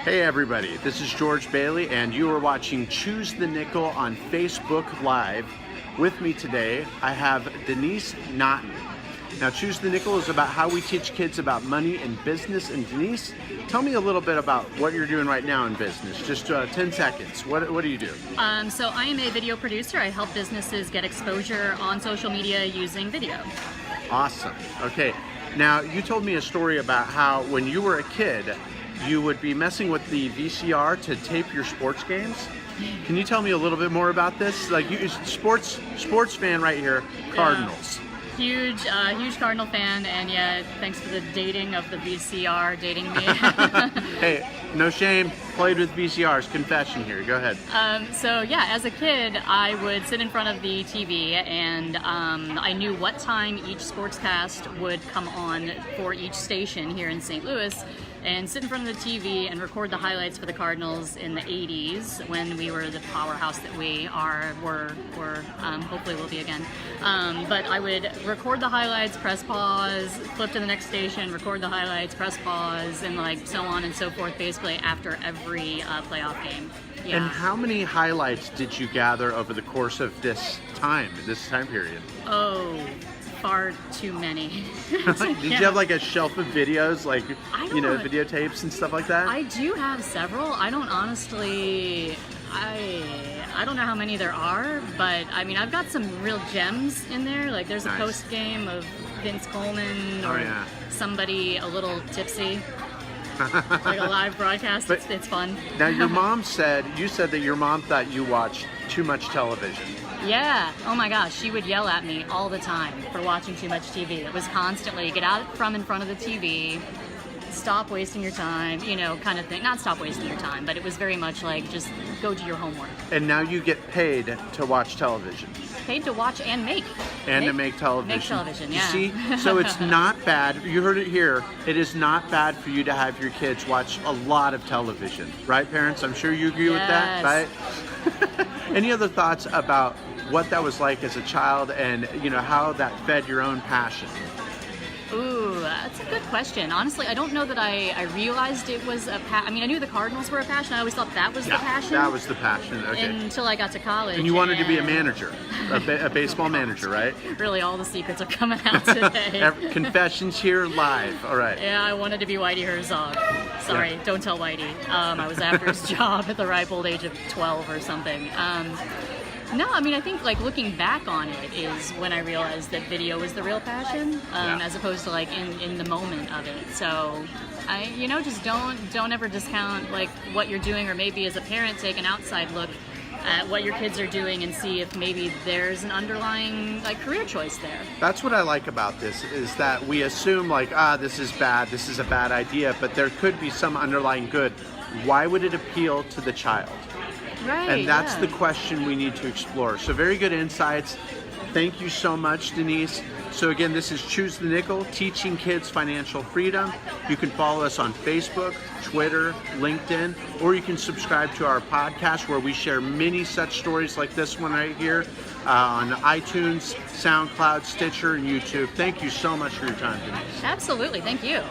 Hey everybody, this is George Bailey and you are watching Choose the Nickel on Facebook Live. With me today, I have Denise Naughton. Now, Choose the Nickel is about how we teach kids about money and business. And Denise, tell me a little bit about what you're doing right now in business. Just 10 seconds. What do you do? So I am a video producer. I help businesses get exposure on social media using video. Awesome. Okay. Now, you told me a story about how when you were a kid, you would be messing with the VCR to tape your sports games. Can you tell me a little bit more about this? Like, you sports fan right here, Cardinals. Yeah. Huge Cardinal fan, and yeah, thanks for the dating of the VCR dating me. Hey, no shame. Played with VCRs. Confession here. Go ahead. So yeah, as a kid, I would sit in front of the TV, and I knew what time each sportscast would come on for each station here in St. Louis. And sit in front of the TV and record the highlights for the Cardinals in the 80s when we were the powerhouse that we were, hopefully will be again. But I would record the highlights, press pause, flip to the next station, record the highlights, press pause, and like so on and so forth, basically after every playoff game. Yeah. And how many highlights did you gather over the course of this time period? Oh, far too many. Did you have like a shelf of videos, like, videotapes and stuff like that? I do have several. I don't honestly, I don't know how many there are, but I mean, I've got some real gems in there. Like there's a post game of Vince Coleman or somebody a little tipsy. Like a live broadcast. It's fun. Now you said that your mom thought you watched too much television. Yeah. Oh my gosh, she would yell at me all the time for watching too much TV. It was constantly, get out from in front of the TV, stop wasting your time, kind of thing. Not stop wasting your time, but it was very much like just go do your homework. And now you get paid to watch television. Paid to watch and make. To make television. Make television, yeah. You see, so it's not bad. You heard it here. It is not bad for you to have your kids watch a lot of television. Right, parents? I'm sure you agree with that, right? Any other thoughts about what that was like as a child and, how that fed your own passion? Ooh, that's a good question. Honestly, I don't know that I realized it was a passion. I mean, I knew the Cardinals were a passion. I always thought that was the passion. That was the passion, okay. Until I got to college. And you wanted to be a manager, a baseball manager, right? Really, all the secrets are coming out today. Confessions here live, all right. Yeah, I wanted to be Whitey Herzog. Sorry, don't tell Whitey. I was after his job at the ripe old age of 12 or something. No, I mean, I think like looking back on it is when I realized that video was the real passion, as opposed to like in the moment of it. So, just don't ever discount like what you're doing, or maybe as a parent take an outside look at what your kids are doing and see if maybe there's an underlying like career choice there. That's what I like about this, is that we assume like, this is bad, this is a bad idea, but there could be some underlying good. Why would it appeal to the child? Right, and that's the question we need to explore. So very good insights. Thank you so much, Denise. So again, this is Choose the Nickel, teaching kids financial freedom. You can follow us on Facebook, Twitter, LinkedIn, or you can subscribe to our podcast where we share many such stories like this one right here on iTunes, SoundCloud, Stitcher, and YouTube. Thank you so much for your time, Denise. Absolutely. Thank you.